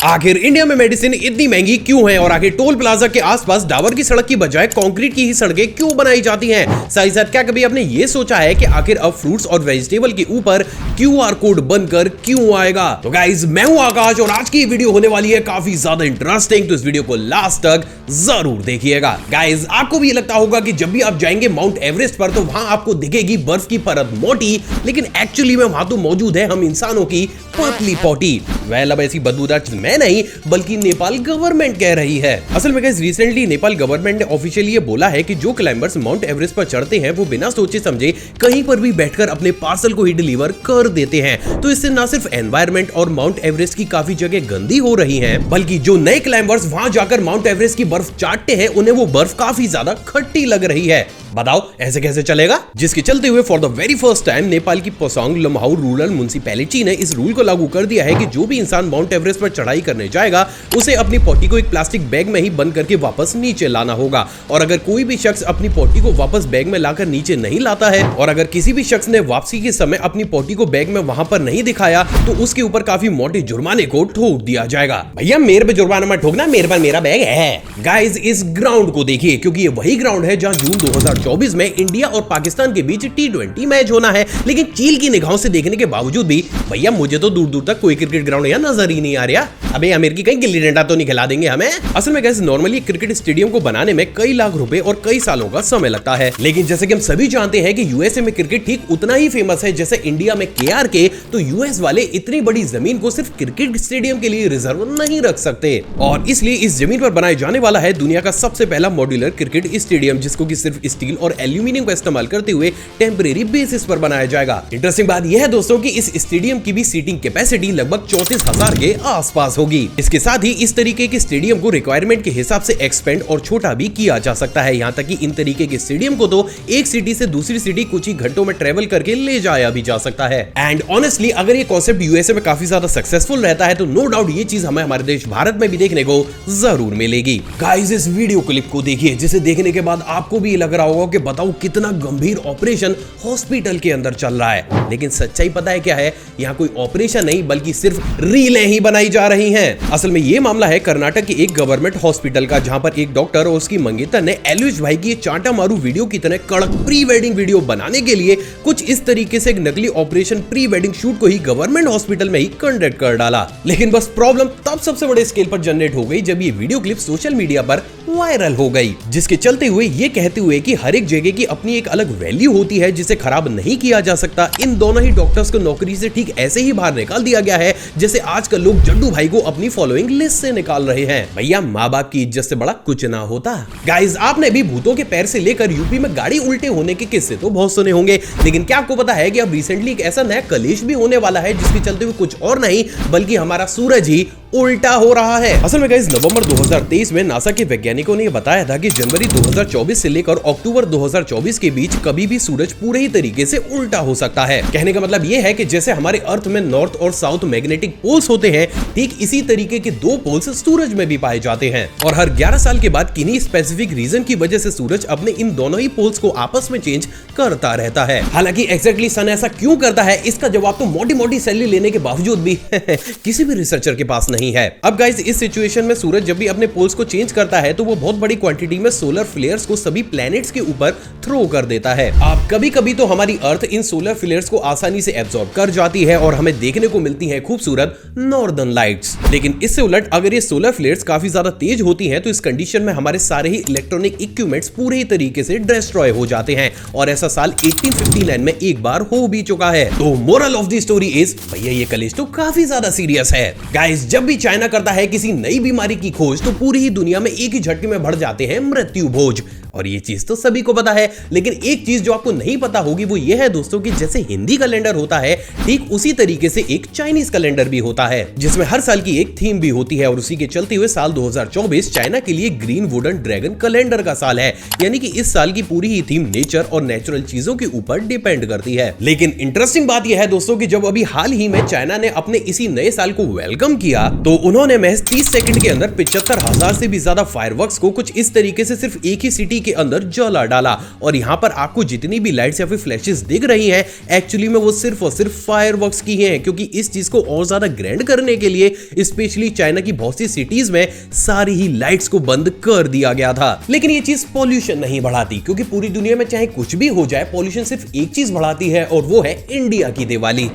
आखिर इंडिया में मेडिसिन इतनी महंगी क्यों है और आखिर टोल प्लाजा के आसपास डाबर की सड़क की बजाय कंक्रीट की ही सड़कें क्यों बनाई जाती हैं? साथ ही साथ क्या कभी आपने ये सोचा है कि आखिर अब फ्रूट्स और वेजिटेबल के ऊपर QR कोड बनकर क्यों आएगा? तो गाइस, मैं हूं आकाश और आज की वीडियो होने वाली है काफी ज्यादा इंटरेस्टिंग, तो इस वीडियो को लास्ट तक जरूर देखिएगा। गाइस, आपको भी लगता होगा कि जब भी आप जाएंगे माउंट एवरेस्ट पर तो वहां आपको दिखेगी बर्फ की परत मोटी, लेकिन एक्चुअली में वहां तो मौजूद है हम इंसानों की पतली पोटी। वेल, अब ऐसी बदबूदार चीज मैं नहीं बल्कि नेपाल गवर्नमेंट कह रही है। असल में गाइस, रिसेंटली नेपाल गवर्नमेंट ने ऑफिशियली ये बोला है कि जो क्लाइंबर्स माउंट एवरेस्ट पर चढ़ते हैं वो बिना सोचे समझे कहीं पर भी बैठकर अपने पार्सल को ही डिलीवर कर देते हैं। तो इससे न सिर्फ एनवायरमेंट और माउंट एवरेस्ट की काफी जगह गंदी हो रही है, बल्कि जो नए क्लाइंबर्स वहां जाकर माउंट एवरेस्ट की बर्फ चाटते हैं उन्हें वो बर्फ काफी ज्यादा खट्टी लग रही है। बताओ ऐसे कैसे चलेगा? जिसके चलते हुए for the very first time Nepal की पोसांग लम्हाउ रूरल म्युनिसिपैलिटी ने इस रूल को लागू कर दिया है कि जो भी इंसान माउंट एवरेस्ट पर चढ़ाई करने जाएगा उसे अपनी पोटी को एक प्लास्टिक बैग में ही बंद करके वापस नीचे लाना होगा। और अगर कोई भी शख्स अपनी पोटी को वापस बैग में लाकर नीचे नहीं लाता है और अगर किसी भी शख्स ने वापसी के समय अपनी पोटी को बैग में वहां पर नहीं दिखाया तो उसके ऊपर काफी मोटे जुर्माने को ठोक दिया जाएगा। भैया, मेरे पे जुर्माना मत ठोकना, मेरे पर मेरा बैग है। गाइस, इस ग्राउंड को देखिए क्योंकि ये वही ग्राउंड है जहां जून 2024 में इंडिया और पाकिस्तान के बीच T20 मैच होना है। लेकिन चील की निगाहों से देखने के बावजूद भी भैया मुझे तो दूर दूर तक कोई क्रिकेट ग्राउंड यहाँ नजर ही नहीं आ रहा। अबे अमेरिकी कहीं गिल्ली डंडा तो नहीं खिला देंगे हमें? असल में गाइस, नॉर्मली क्रिकेट स्टेडियम को बनाने में कई लाख रुपए और कई सालों का समय लगता है, लेकिन जैसे कि हम सभी जानते हैं कि यूएसए में क्रिकेट ठीक उतना ही फेमस है जैसे इंडिया में KRK। तो यूएस वाले इतनी बड़ी जमीन को सिर्फ क्रिकेट स्टेडियम के लिए रिजर्व नहीं रख सकते और इसलिए इस जमीन पर बनाए जाने वाला है दुनिया का सबसे पहला मॉड्यूलर क्रिकेट स्टेडियम, जिसको कि सिर्फ स्टील और एल्यूमिनियम का इस्तेमाल करते हुए टेम्परेरी बेसिस पर बनाया जाएगा। इंटरेस्टिंग बात यह है दोस्तों कि इस स्टेडियम की भी सीटिंग कैपेसिटी लगभग 34,000 के आसपास होगी। इसके साथ ही इस तरीके के स्टेडियम को रिक्वायरमेंट के हिसाब से एक्सपेंड और छोटा भी किया जा सकता है। यहाँ तक कि इन तरीके के स्टेडियम को तो एक सिटी से दूसरी सिटी कुछ ही घंटों में ट्रेवल करके ले जाया भी जा सकता है। एंड ऑनेस्टली अगर ये कॉन्सेप्ट यूएसए में काफी ज्यादा सक्सेसफुल रहता है तो नो डाउट ये चीज हमें हमारे देश भारत में भी देखने को जरूर मिलेगी। गाइस, इस वीडियो क्लिप को देखिए जिसे देखने के बाद आपको भी लग रहा होगा कि बताओ कितना गंभीर ऑपरेशन हॉस्पिटल के अंदर चल रहा है। लेकिन सच्चाई पता है क्या है? यहाँ कोई ऑपरेशन नहीं बल्कि सिर्फ रीलें ही बनाई जा रही हैं। असल में ये मामला है कर्नाटक के एक गवर्नमेंट हॉस्पिटल का, जहां पर एक डॉक्टर और उसकी मंगेतर ने एलविश भाई की चांटा मारू वीडियो की तरह कड़क प्री वेडिंग वीडियो बनाने के लिए कुछ इस तरीके से एक नकली ऑपरेशन प्री वेडिंग शूट को ही गवर्नमेंट हॉस्पिटल में ही कंडक्ट कर डाला। लेकिन बस प्रॉब्लम तब सबसे बड़े स्केल पर जनरेट हो गई जब ये वीडियो क्लिप सोशल मीडिया पर वायरल हो गई, जिसके चलते हुए ये कहते हुए कि हर एक जगह की अपनी एक अलग वैल्यू होती है जिसे खराब नहीं किया जा सकता, इन दोनों ही डॉक्टर्स को नौकरी से ठीक ऐसे ही बाहर निकाल दिया गया है जैसे आजकल लोग जड्डू भाई को अपनी फॉलोइंग लिस्ट से निकाल रहे हैं। भैया, माँ बाप की इज्जत से बड़ा कुछ ना होता। गाइस, आपने भी भूतों के पैर से लेकर यूपी में गाड़ी उल्टे होने के किस्से तो बहुत सुने होंगे, लेकिन क्या आपको पता है कि अब रिसेंटली एक ऐसा नया कलेश भी होने वाला है जिसके चलते हुए कुछ और नहीं बल्कि हमारा सूरज ही उल्टा हो रहा है। असल में गाइस, नवंबर 2023 में नासा के वैज्ञानिकों ने बताया था कि जनवरी 2024 से लेकर अक्टूबर 2024 के बीच कभी भी सूरज पूरे ही तरीके से उल्टा हो सकता है। कहने का मतलब यह है कि जैसे हमारे अर्थ में नॉर्थ और साउथ मैग्नेटिक पोल्स होते हैं, ठीक इसी तरीके के दो पोल्स सूरज में भी पाए जाते हैं और हर 11 साल के बाद किन्हीं स्पेसिफिक रीजन की वजह से सूरज अपने इन दोनों ही पोल्स को आपस में चेंज करता रहता है। हालांकि एग्जैक्टली सन ऐसा क्यों करता है इसका जवाब तो मोटी मोटी सैलरी लेने के बावजूद भी किसी भी रिसर्चर के पास नहीं है। अब गाइस, इस सिचुएशन में सूरज जब भी अपने पोल्स को चेंज करता है तो वो बहुत बड़ी क्वांटिटी में सोलर फ्लेयर्स को सभी प्लैनेट्स के ऊपर थ्रो कर देता है। अब कभी कभी तो हमारी अर्थ इन सोलर फ्लेयर्स को आसानी से एब्जॉर्ब कर जाती है और हमें देखने को मिलती है खूबसूरत नॉर्दर्न लाइट्स। लेकिन इससे उलट अगर ये सोलर फ्लेयर्स काफी ज्यादा तेज होती हैं तो इस कंडीशन में हमारे सारे ही इलेक्ट्रॉनिक इक्विपमेंट्स पूरे ही तरीके से डिस्ट्रॉय हो जाते हैं और ऐसा साल 1859 में एक बार हो भी चुका है। तो moral of the story is, भैया ये कलेश तो काफी ज्यादा सीरियस है। गाइस, जब भी चाइना करता है किसी नई बीमारी की खोज तो पूरी ही दुनिया में एक ही झटके में बढ़ जाते हैं मृत्यु भोज। और ये चीज तो सभी को पता है, लेकिन एक चीज जो आपको नहीं पता होगी वो ये है दोस्तों कि जैसे हिंदी कैलेंडर होता है ठीक उसी तरीके से एक चाइनीज कैलेंडर भी होता है जिसमें हर साल की एक थीम भी होती है और उसी के चलते हुए साल 2024 चाइना के लिए ग्रीन वुडन ड्रैगन कैलेंडर का साल है। यानी कि इस साल की पूरी ही थीम नेचर और नेचुरल चीजों के ऊपर डिपेंड करती है। लेकिन इंटरेस्टिंग बात यह है दोस्तों कि जब अभी हाल ही में चाइना ने अपने इसी नए साल को वेलकम किया तो उन्होंने महज 30 सेकंड के अंदर 75,000 से भी ज्यादा फायरवर्क्स को कुछ इस तरीके से सिर्फ एक ही सिटी सिटी के अंदर जला डाला। और यहाँ पर आपको जितनी भी लाइट्स या फिर फ्लैशेस दिख रही हैं एक्चुअली में वो सिर्फ और सिर्फ फायरवर्क्स की हैं, क्योंकि इस चीज को और ज्यादा ग्रैंड करने के लिए स्पेशली चाइना की बहुत सी सिटीज में सारी ही लाइट्स को बंद कर दिया गया था। लेकिन ये चीज पॉल्यूशन नहीं बढ़ाती, क्योंकि पूरी दुनिया में चाहे कुछ भी हो जाए पॉल्यूशन सिर्फ एक चीज बढ़ाती है और वो है इंडिया की दिवाली।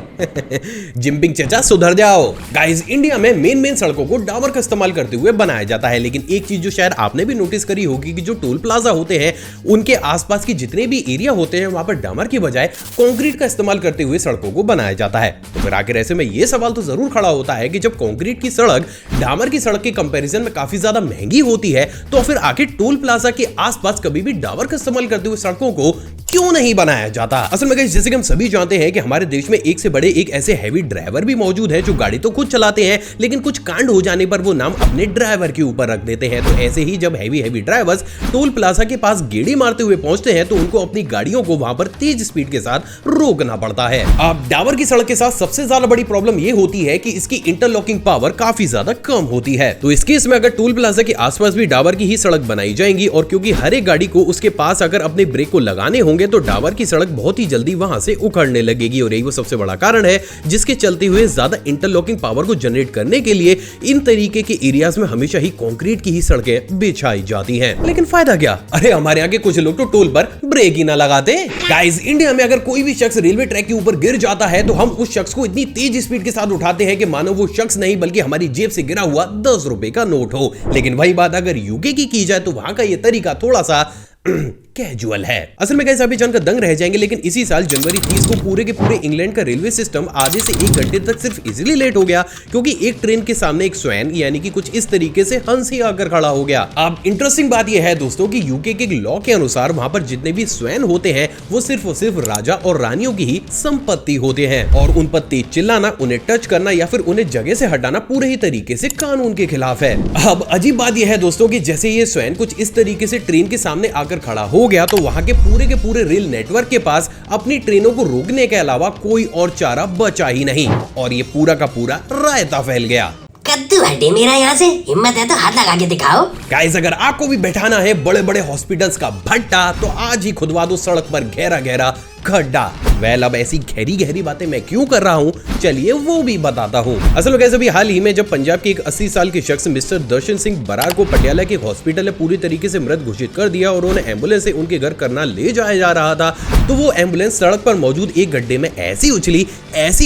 जिनपिंग चचा सुधर जाओ। गाइस, इंडिया में मेन सड़कों को डामर का इस्तेमाल करते हुए बनाया जाता है, लेकिन एक चीज जो शायद आपने भी नोटिस करी होगी कि जो टोल प्लाजा होते हैं उनके आसपास की जितने भी एरिया होते हैं वहां पर डामर की बजाय कंक्रीट का इस्तेमाल करते हुए सड़कों को बनाया जाता है। तो फिर आखिर ऐसे में ये सवाल तो जरूर खड़ा होता है कि जब कंक्रीट की सड़क डामर की सड़क के कंपैरिजन में काफी ज्यादा महंगी होती है तो फिर आखिर टोल प्लाजा के आसपास कभी भी डामर का इस्तेमाल करते हुए सड़कों को क्यों नहीं बनाया जाता? असल में जैसे कि हम सभी जानते हैं कि हमारे देश में एक से बड़े एक ऐसे हैवी ड्राइवर भी मौजूद हैं जो गाड़ी तो खुद चलाते हैं लेकिन कुछ कांड हो जाने पर वो नाम अपने ड्राइवर के ऊपर रख देते हैं। तो ऐसे ही जब हैवी ड्राइवर्स टोल प्लाजा के पास गेड़ी मारते हुए पहुंचते हैं तो उनको अपनी गाड़ियों को वहां पर तेज स्पीड के साथ रोकना पड़ता है। अब डामर की सड़क के साथ सबसे ज्यादा बड़ी प्रॉब्लम ये होती है कि इसकी इंटरलॉकिंग पावर काफी ज्यादा कम होती है। तो इस केस में अगर टोल प्लाजा के आसपास भी डामर की ही सड़क बनाई जाएंगी और क्योंकि हर एक गाड़ी को उसके पास अगर अपने ब्रेक को लगाने होंगे तो डामर की सड़क बहुत ही जल्दी वहां से उखड़ने लगेगी और यही वो सबसे बड़ा कारण है जिसके चलते हुए ज्यादा इंटरलॉकिंग पावर को जनरेट करने के लिए इन तरीके के एरियाज में हमेशा ही कंक्रीट की ही सड़कें बिछाई जाती हैं। लेकिन फायदा क्या? अरे हमारे यहाँ के कुछ लोग तो टोल पर ब्रेक ही ना लगाते। गाइस, इंडिया में अगर कोई भी शख्स रेलवे ट्रैक के ऊपर गिर जाता है तो हम उस शख्स को इतनी तेज स्पीड के साथ उठाते हैं कि मानो वो शख्स नहीं बल्कि हमारी जेब से गिरा हुआ 10 रुपए का नोट हो। लेकिन वही बात अगर यूके की जाए तो वहां का ये तरीका थोड़ा सा कैजुअल है। असल में गाइस अभी जानकर दंग रह जाएंगे, लेकिन इसी साल जनवरी 30 को पूरे के पूरे इंग्लैंड का रेलवे सिस्टम आधे से 1 घंटे तक सिर्फ इजीली लेट हो गया क्योंकि एक ट्रेन के सामने एक स्वैन यानी कि कुछ इस तरीके से हंस ही आकर खड़ा हो गया। अब इंटरेस्टिंग बात यह है दोस्तों कि यूके के लॉ के अनुसार वहां पर जितने भी स्वैन होते हैं वो सिर्फ और सिर्फ राजा और रानियों की ही संपत्ति होते हैं और उन पर तेज चिल्लाना, उन्हें टच करना या फिर उन्हें जगह से हटाना पूरे ही तरीके से कानून के खिलाफ है। अब अजीब बात यह है दोस्तों कि जैसे ये स्वैन कुछ इस तरीके से ट्रेन के सामने आकर खड़ा हो गया तो वहां के पूरे रेल नेटवर्क के पास अपनी ट्रेनों को रोकने के अलावा कोई और चारा बचा ही नहीं और ये पूरा का पूरा रायता फैल गया। कद्दू हटे मेरा यहाँ से, हिम्मत है तो हाथ लगा के दिखाओ। गाइस, अगर आपको भी बैठाना है बड़े बड़े हॉस्पिटल्स का भट्टा तो आज ही खुदवा दो सड़क पर गहरा खड्डा। वेल, अब ऐसी गहरी बातें मैं क्यों कर रहा हूँ चलिए वो भी बताता हूँ। असल में कैसे भी हाल ही में जब पंजाब के एक 80 साल के शख्स मिस्टर दर्शन सिंह बरार को पटियाला के हॉस्पिटल में पूरी तरीके से मृत घोषित कर दिया और उन्हें एम्बुलेंस से उनके घर करनाल ले जाया जा रहा था तो वो एम्बुलेंस सड़क पर मौजूद एक गड्ढे में ऐसी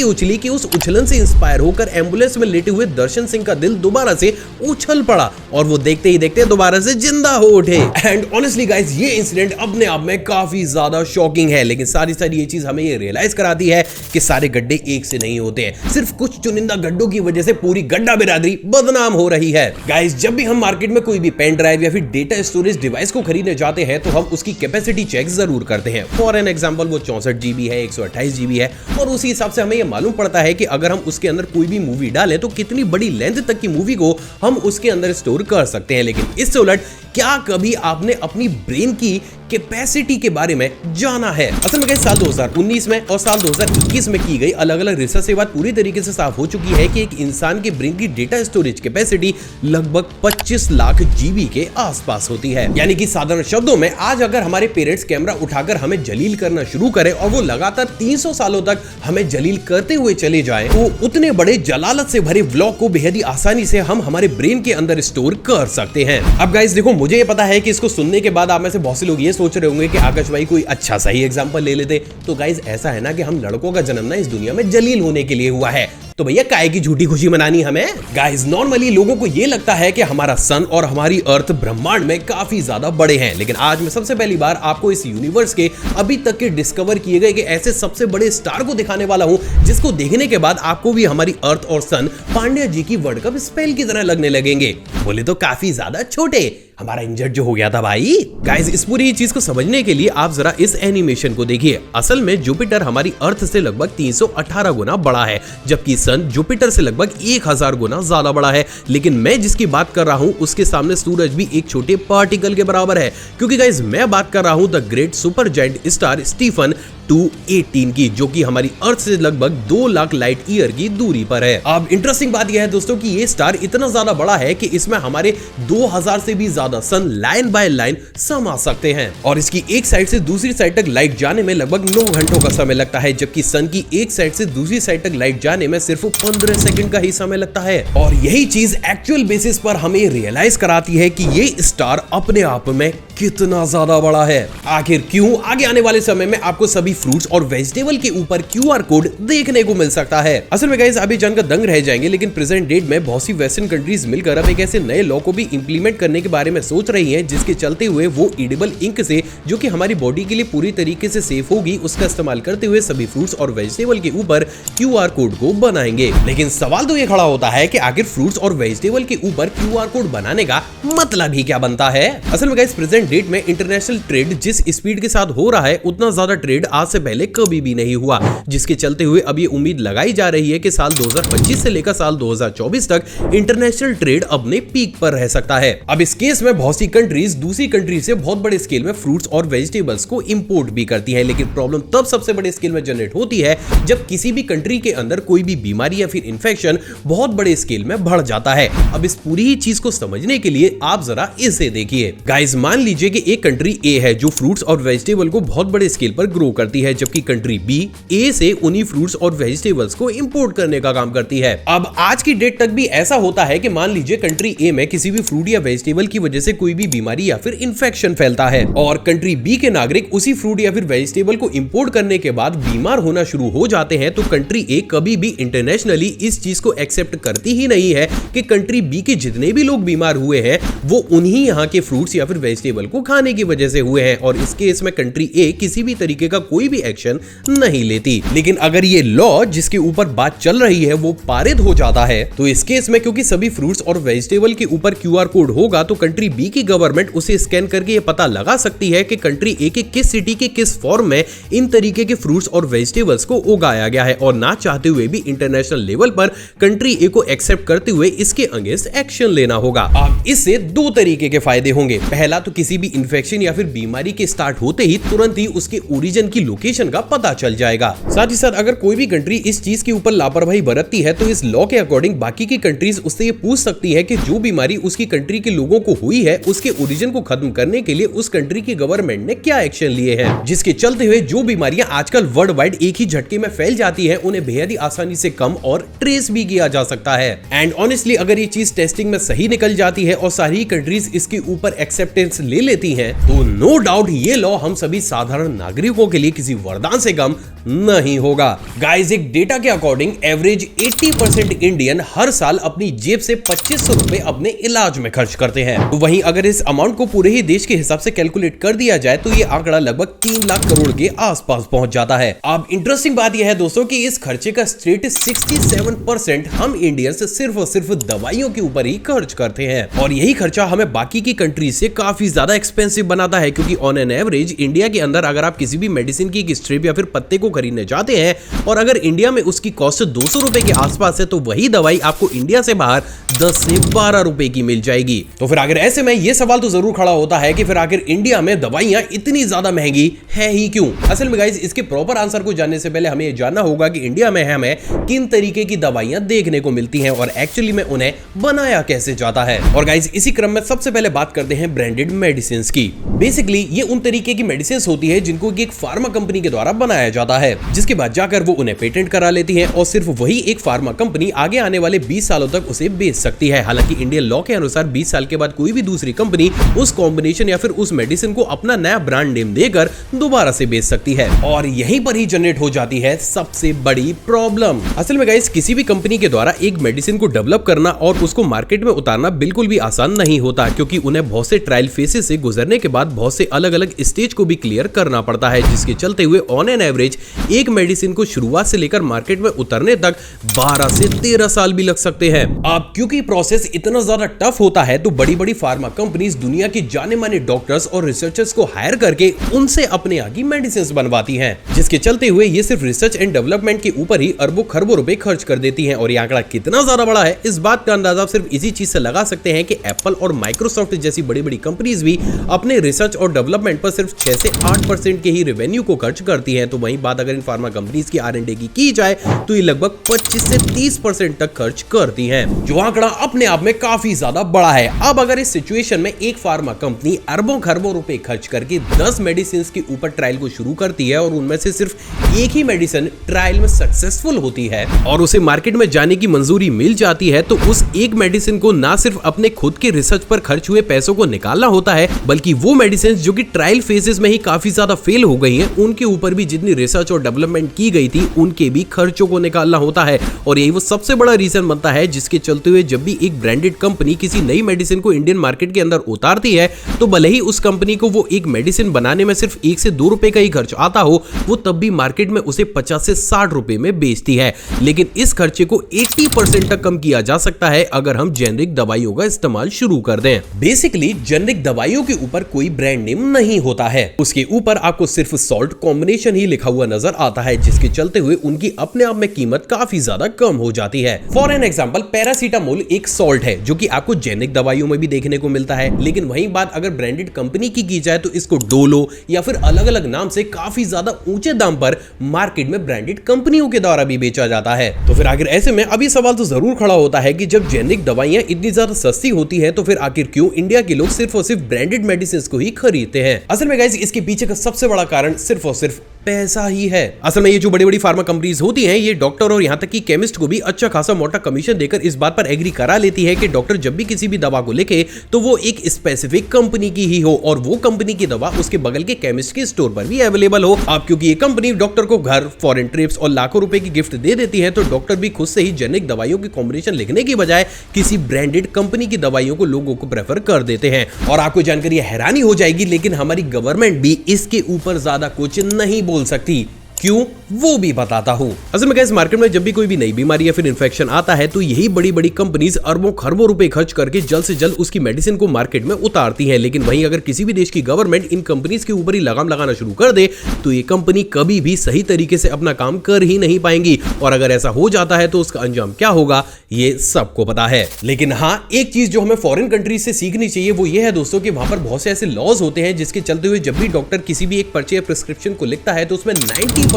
उछली कि उस उछलन से इंस्पायर होकर एम्बुलेंस में लेटे हुए दर्शन सिंह का दिल दोबारा से उछल पड़ा और वो देखते ही देखते दोबारा से जिंदा हो उठे। एंड ऑनेस्टली गाइस, ये इंसिडेंट अपने आप में काफी ज्यादा शॉकिंग है, लेकिन सारी ये चीज हमें ये रियलाइज कराती है कि सारे गड्ढे एक से नहीं होते हैं। सिर्फ कुछ चुनिंदा गड्ढों की वजह से पूरी गड्ढा बिरादरी बदनाम हो रही है। गाइस, जब भी हम मार्केट में कोई भी पेन ड्राइव या फिर डेटा स्टोरेज डिवाइस को खरीदने जाते हैं तो हम उसकी कैपेसिटी चेक जरूर करते हैं। फॉर एन एग्जांपल वो 64 GB है, 128 GB है और उसी हिसाब से हमें ये मालूम पड़ता है कि अगर हम उसके अंदर कोई भी मूवी डालें तो कितनी बड़ी लेंथ तक की मूवी को हम उसके अंदर स्टोर कर सकते हैं। लेकिन इससे उलट क्या कभी आपने अपनी ब्रेन की कैपेसिटी के बारे में जाना है? असल में साल 2019 में और साल 2021 में की गई अलग अलग रिसर्च से बात पूरी तरीके से साफ हो चुकी है कि एक इंसान के ब्रेन की डेटा स्टोरेज कैपेसिटी लगभग 25 लाख GB के आसपास होती है। यानी कि साधारण शब्दों में आज अगर हमारे पेरेंट्स कैमरा उठाकर हमें जलील करना शुरू करें और वो लगातार 300 सालों तक हमें जलील करते हुए चले जाएं तो उतने बड़े जलालत से भरे व्लॉग को बेहद ही आसानी से हम हमारे ब्रेन के अंदर स्टोर कर सकते हैं। अब गाइस देखो, मुझे ये पता है कि इसको सुनने के बाद आप में से बहुत से लोग ये सोच रहे होंगे कि आकाश भाई कोई अच्छा सही एग्जांपल ले लेते। तो गाइस ऐसा है ना कि हम लड़कों का जन्म ना इस दुनिया में जलील होने के लिए हुआ है, तो भैया काहे की झूठी खुशी मनानी हमें? गाइस, नॉर्मली लोगों को ये लगता है कि हमारा सन और हमारी अर्थ ब्रह्मांड में काफी ज्यादा बड़े हैं, लेकिन आज मैं सबसे पहली बार आपको इस यूनिवर्स के अभी तक के डिस्कवर किए गए ऐसे सबसे बड़े स्टार को दिखाने वाला हूं जिसको देखने के बाद आपको भी हमारी अर्थ और सन पांड्या जी की वर्ल्ड कप स्पेल की तरह लगने लगेंगे। बोले तो काफी ज्यादा छोटे, हमारा इंजर्ड जो हो गया था भाई। गाइस, इस पूरी चीज को समझने के लिए आप जरा इस एनिमेशन को देखिए। असल में जुपिटर हमारी अर्थ से लगभग 318 गुना बड़ा है, जबकि सन जुपिटर से लगभग 1000 गुना ज्यादा बड़ा है। लेकिन मैं जिसकी बात कर रहा हूं उसके सामने सूरज भी एक छोटे पार्टिकल के बराबर है, क्योंकि गाइस मैं बात कर रहा हूं the great super giant star Stephen 218 की, जो कि हमारी अर्थ से लगभग 2 लाख लाइट ईयर की दूरी पर है। अब इंटरेस्टिंग बात यह है दोस्तों कि ये स्टार इतना ज्यादा बड़ा है कि इसमें हमारे 2000 से भी ज्यादा सन लाइन बाय लाइन समा सकते हैं और इसकी एक साइड से दूसरी साइड तक लाइट जाने में लगभग 9 घंटों का समय लगता है, जबकि सन की एक साइड से दूसरी साइड तक लाइट जाने में सिर्फ 15 सेकंड का ही समय लगता है। और यही चीज एक्चुअल बेसिस पर हमें रियलाइज कराती है कि ये स्टार अपने आप में कितना ज्यादा बड़ा है। आखिर क्यों? आगे आने वाले समय में आपको सभी फ्रूट्स और वेजिटेबल के ऊपर QR कोड देखने को मिल सकता है। असल में गाइस अभी जानकर दंग रह जाएंगे, लेकिन प्रेजेंट डेट में बहुत सी वेस्टर्न कंट्रीज मिलकर अब एक ऐसे नए लॉ को भी इंप्लीमेंट करने के बारे में सोच रही हैं, जिसके चलते हुए वो एडिबल इंक से, जो कि हमारी बॉडी के लिए पूरी तरीके से सेफ होगी, उसका इस्तेमाल करते हुए सभी फ्रूट्स और वेजिटेबल के ऊपर QR कोड को बनाएंगे। लेकिन सवाल तो ये खड़ा होता है कि आखिर फ्रूट्स और वेजिटेबल के ऊपर QR कोड बनाने का मतलब ही क्या बनता है? असल में गाइस प्रेजेंट डेट में इंटरनेशनल ट्रेड जिस स्पीड के साथ हो रहा है, उतना ज्यादा ट्रेड आज से पहले कभी भी नहीं हुआ, जिसके चलते हुए अब ये उम्मीद लगाई जा रही है कि साल 2025 से लेकर साल 2024 तक इंटरनेशनल ट्रेड अपने पीक पर रह सकता है। अब इस केस में बहुत सी कंट्रीज दूसरी कंट्री से बहुत बड़े स्केल में फ्रूट्स और वेजिटेबल्स को इंपोर्ट भी करती है, लेकिन प्रॉब्लम तब सबसे बड़े स्केल में जनरेट होती है जब किसी भी कंट्री के अंदर कोई भी बीमारी या फिर इन्फेक्शन बहुत बड़े स्केल में बढ़ जाता है। अब इस पूरी ही चीज को समझने के लिए आप जरा इसे देखिए। गाइस मान लीजिए कि एक कंट्री ए है जो फ्रूट्स और वेजिटेबल को बहुत बड़े स्केल पर ग्रो करती है, जबकि कंट्री बी ए से उन्हीं फ्रूट्स और वेजिटेबल्स को इंपोर्ट करने का काम करती है। अब आज की डेट तक भी ऐसा होता है कि मान लीजिए कंट्री ए में किसी भी फ्रूट या वेजिटेबल की वजह से कोई भी बीमारी या फिर इन्फेक्शन फैलता है और कंट्री बी के नागरिक उसी फ्रूट या फिर वेजिटेबल को इंपोर्ट करने के बाद बीमार होना शुरू हो जाते हैं, तो कंट्री ए कभी भी इंटरनेशनली इस चीज को एक्सेप्ट करती ही नहीं है कि कंट्री बी के जितने भी लोग बीमार हुए हैं वो उन्हीं यहाँ के फ्रूट्स या फिर वेजिटेबल को खाने की वजह से हुए हैं, और इस केस में कंट्री ए किसी भी तरीके का कोई भी एक्शन नहीं लेती। लेकिन अगर ये लॉ जिसके ऊपर बात चल रही है वो पारित हो जाता है, तो इस केस में क्योंकि सभी फ्रूट्स और वेजिटेबल के ऊपर QR कोड होगा, तो कंट्री बी की गवर्नमेंट उसे स्कैन करके ये पता लगा सकती है कि कंट्री ए के किस सिटी के किस फॉर्म में इन तरीके के फ्रूट्स और वेजिटेबल्स को उगाया गया है, और ना चाहते हुए भी इंटरनेशनल लेवल पर कंट्री ए को एक्सेप्ट करते हुए इसके अगेंस्ट एक्शन लेना होगा। अब इससे दो तरीके के फायदे होंगे। पहला तो किसी भी इन्फेक्शन या फिर बीमारी के स्टार्ट होते ही तुरंत ही उसके ओरिजिन की लोकेशन का पता चल जाएगा। साथ ही साथ अगर कोई भी कंट्री इस चीज के ऊपर लापरवाही बरतती है तो इस लॉ के अकॉर्डिंग बाकी की कंट्रीज उससे ये पूछ सकती है कि जो बीमारी उसकी कंट्री के लोगों को हुई है उसके ओरिजिन को खत्म करने के लिए उस कंट्री की गवर्नमेंट ने क्या एक्शन लिए हैं, जिसके चलते हुए जो बीमारियां आजकल वर्ल्ड वाइड एक ही झटके में फैल जाती है उन्हें बेहद ही आसानी से कम और ट्रेस भी किया जा सकता है। एंड ऑनेस्टली अगर ये चीज टेस्टिंग में सही निकल जाती है और सारी कंट्रीज इसके ऊपर एक्सेप्टेंस ले लेती हैं, तो नो डाउट ये लॉ हम सभी साधारण नागरिकों के लिए किसी वरदान से कम नहीं होगा। गाइस एक डेटा के अकॉर्डिंग एवरेज 80% इंडियन हर साल अपनी जेब से 2500 रुपए अपने इलाज में खर्च करते हैं। तो वहीं अगर इस अमाउंट को पूरे ही देश के हिसाब से कैलकुलेट कर दिया जाए तो ये आंकड़ा लगभग 3 लाख करोड़ के आसपास पहुंच जाता है। अब इंटरेस्टिंग बात यह है दोस्तों कि इस खर्चे का स्ट्रेट 67% हम इंडियंस सिर्फ और सिर्फ दवाइयों के ऊपर ही खर्च करते हैं, और यही खर्चा हमें बाकी की कंट्री से काफी ज्यादा एक्सपेंसिव बनाता है, क्योंकि ऑन एन एवरेज इंडिया के अंदर अगर आप किसी भी मेडिसिन की एक स्ट्रिप या फिर पत्ते को खरीदने जाते हैं और अगर इंडिया में उसकी कॉस्ट 200 रुपए के आसपास है, तो वही दवाई आपको इंडिया से बाहर 10 से 12 रुपए की मिल जाएगी। तो फिर अगर ऐसे में ये सवाल तो जरूर खड़ा होता है कि फिर आखिर इंडिया में दवाइयां इतनी ज्यादा महंगी है ही क्यों? असल में गाइस इसके प्रॉपर आंसर को जानने से पहले हमें यह जानना होगा कि इंडिया में हमें किन तरीके की दवाइयां देखने को मिलती हैं और एक्चुअली में उन्हें बनाया कैसे जाता है। और गाइस इसी क्रम में सबसे पहले बात करते हैं ब्रांडेड मेडिसिन की। बेसिकली ये उन तरीके की मेडिसिन होती है जिनको एक फार्मा कंपनी के द्वारा बनाया जाता है, जिसके बाद जाकर वो उन्हें पेटेंट करा लेती है और सिर्फ वही एक फार्मा कंपनी आगे आने वाले 20 सालों तक उसे बेच सकती है। हालांकि इंडियन लॉ के अनुसार 20 साल के बाद कोई भी दूसरी कंपनी उस कॉम्बिनेशन या फिर उस मेडिसिन को अपना नया ब्रांड नेम देकर दोबारा से बेच सकती है, और यहीं पर ही जनरेट हो जाती है सबसे बड़ी प्रॉब्लम। असल में गाइस किसी भी कंपनी के द्वारा एक मेडिसिन को डेवलप करना और उसको मार्केट में उतारना बिल्कुल भी आसान नहीं होता, क्योंकि उन्हें बहुत से ट्रायल फेसेस से गुजरने के बाद बहुत से अलग अलग स्टेज को भी क्लियर करना पड़ता है, जिसके चलते हुए ऑन एन एवरेज एक मेडिसिन को शुरुआत से लेकर मार्केट में उतरने तक 12 से 13 साल भी लग सकते हैं। अब क्योंकि प्रोसेस इतना ज्यादा टफ होता है तो बड़ी बड़ी फार्मा कंपनीज दुनिया के जाने माने डॉक्टर्स और रिसर्चर्स को हायर करके उनसे अपने आगे मेडिसिन बनवाती हैं, जिसके चलते हुए ये सिर्फ रिसर्च एंड डेवलपमेंट के ऊपर ही अरबों खरबों रुपए खर्च कर देती हैं। और ये आंकड़ा कितना ज्यादा बड़ा है इस बात का अंदाजा सिर्फ इसी चीज से लगा सकते हैं कि एप्पल और माइक्रोसॉफ्ट जैसी बड़ी बड़ी कंपनीज भी अपने रिसर्च और डेवलपमेंट पर सिर्फ 6 से 8% के ही रेवेन्यू को खर्च करती हैं। तो वहीं बात अगर इन फार्मा कंपनीज की R&D की जाए तो ये लगभग 25 से 30% तक खर्च करती हैं, जो आंकड़ा अपने आप में काफी ज्यादा बड़ा है। अब अगर इस सिचुएशन में एक फार्मा कंपनी अरबों खरबों रुपए खर्च करके 10 मेडिसिन के ऊपर ट्रायल को शुरू करती है और उनमें से सिर्फ एक ही मेडिसिन ट्रायल में सक्सेसफुल होती है और उसे मार्केट में जाने की मंजूरी मिल जाती है, तो उस एक मेडिसिन को ना सिर्फ अपने खुद के रिसर्च पर खर्च हुए पैसों को निकालना होता है, बल्कि वो मेडिसिन जो कि ट्रायल फेजेस में ही काफी ज्यादा फेल हो गई हैं, उनके ऊपर भी जितनी रिसर्च और डेवलपमेंट की गई थी उनके भी खर्चों को निकालना होता है। और यही वो सबसे बड़ा रीजन बनता है जिसके चलते हुए जब भी एक ब्रांडेड कंपनी किसी नई मेडिसिन को इंडियन मार्केट के अंदर उतारती है तो भले ही उस कंपनी को वो एक मेडिसिन बनाने में सिर्फ 1 से 2 रुपए का ही खर्च आता हो, वो तब भी मार्केट में उसे 50 से 60 रुपए में बेचती है। लेकिन इस खर्चे को 80% तक कम किया जा सकता है अगर हम जेनरिक दवाइयों का इस्तेमाल शुरू कर दें। बेसिकली जेनरिक दवाइयों के ऊपर कोई ब्रांड नेम नहीं होता है, उसके ऊपर आपको सिर्फ सॉल्ट कॉम्बिनेशन ही लिखा हुआ नजर आता है, जिसके चलते हुए उनकी अपने आप में कीमत काफी ज्यादा कम हो जाती है। फॉर एन एग्जांपल पैरासीटामोल एक सॉल्ट है जो कि आपको जेनरिक दवाइयों में भी देखने को मिलता है, लेकिन वही बात अगर ब्रांडेड कंपनी की जाए तो इसको डोलो या फिर अलग अलग नाम से काफी ज्यादा ऊंचे दाम पर मार्केट में ब्रांडेड कंपनियों के द्वारा भी बेचा जाता है। तो फिर आखिर ऐसे में अभी सवाल तो जरूर खड़ा होता है कि जब जेनरिक दवाइयां इतनी ज्यादा सस्ती होती हैं तो फिर आखिर क्यों इंडिया के लोग सिर्फ और सिर्फ ब्रांडेड मेडिसिन को ही खरीदते हैं। असल में गाइस इसके पीछे का सबसे बड़ा कारण सिर्फ और सिर्फ पैसा ही है। असल में ये जो बड़ी बड़ी फार्मा कंपनीज होती हैं ये डॉक्टर और यहाँ तक कि केमिस्ट को भी अच्छा खासा मोटा कमीशन देकर इस बात पर एग्री करा लेती है कि डॉक्टर जब भी किसी भी दवा को लिखे तो वो एक स्पेसिफिक कंपनी की ही हो और वो कंपनी की दवा उसके बगल के केमिस्ट के स्टोर पर भी अवेलेबल हो। अब क्योंकि ये कंपनी डॉक्टर को घर, फॉरेन ट्रिप्स और लाखों रुपए की गिफ्ट दे देती है तो डॉक्टर भी खुद से ही जेनरिक दवाइयों की कॉम्बिनेशन लिखने की बजाय किसी ब्रांडेड कंपनी की दवाइयों को लोगों को प्रेफर कर देते हैं। और आपको जानकर ये हैरानी हो जाएगी लेकिन हमारी गवर्नमेंट भी इसके ऊपर ज्यादा कुछ नहीं बोल सकती। क्यों वो भी बताता हूं। असल में गाइस मार्केट में जब भी कोई भी नई बीमारी या फिर इन्फेक्शन आता है तो यही बड़ी बड़ी कंपनीज अरबों खरबों रुपए खर्च करके जल्द से जल्द उसकी मेडिसिन को मार्केट में उतारती है। लेकिन वहीं अगर किसी भी देश की गवर्नमेंट इन कंपनीज के ऊपर ही लगाम लगाना शुरू कर दे तो ये कंपनी कभी भी सही तरीके से अपना काम कर ही नहीं पाएंगी और अगर ऐसा हो जाता है तो उसका अंजाम क्या होगा ये सबको पता है। लेकिन हाँ, एक चीज जो हमें फॉरेन कंट्रीज से सीखनी चाहिए वो ये है दोस्तों कि वहां पर बहुत से ऐसे लॉज होते हैं जिसके चलते हुए जब भी डॉक्टर किसी भी एक पर्चे या प्रिस्क्रिप्शन को लिखता है तो उसमें 90%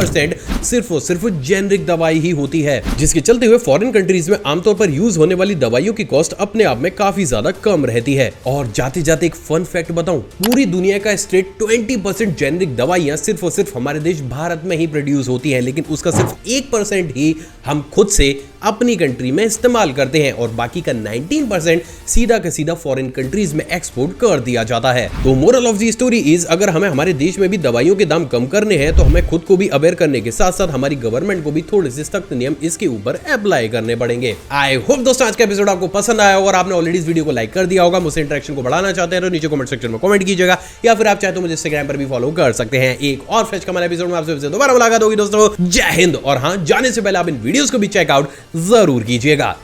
सिर्फ और सिर्फ जेनरिक दवाई ही होती है, जिसके चलते हुए फॉरेन कंट्रीज में आमतौर पर यूज होने वाली दवाइयों की कॉस्ट अपने आप में काफी ज्यादा कम रहती है। और जाते जाते एक फन फैक्ट बताऊं, पूरी दुनिया का स्ट्रेट 20% जेनरिक दवाइयां सिर्फ और सिर्फ हमारे देश भारत में ही प्रोड्यूस होती हैं, लेकिन उसका सिर्फ 1% ही हम खुद से अपनी कंट्री में इस्तेमाल करते हैं और बाकी का 19% सीधा का सीधा फॉरेन कंट्रीज में एक्सपोर्ट कर दिया जाता है। तो moral of the story is अगर हमें हमारे देश में भी दवाइयों के दाम कम करने हैं तो हमें खुद को भी अवेयर करने के साथ साथ हमारी गवर्नमेंट को भी थोड़े से सख्त नियम इसके ऊपर अप्लाई करने पड़ेंगे। आई होप दोस्तों आज का एपिसोड आपको पसंद आया और आपने ऑलरेडी इस वीडियो को लाइक कर दिया होगा। मुझसे इंटरेक्शन को बढ़ाना चाहते हैं तो नीचे कमेंट सेक्शन में कमेंट कीजिएगा या फिर आप चाहे तो मुझे इंस्टाग्राम पर भी फॉलो कर सकते हैं। एक और फ्रेश कमाल एपिसोड में आपसे दोबारा मुलाकात होगी दोस्तों। जय हिंद। और हाँ, जाने से पहले आप इन वीडियोस को भी चेकआउट जरूर कीजिएगा।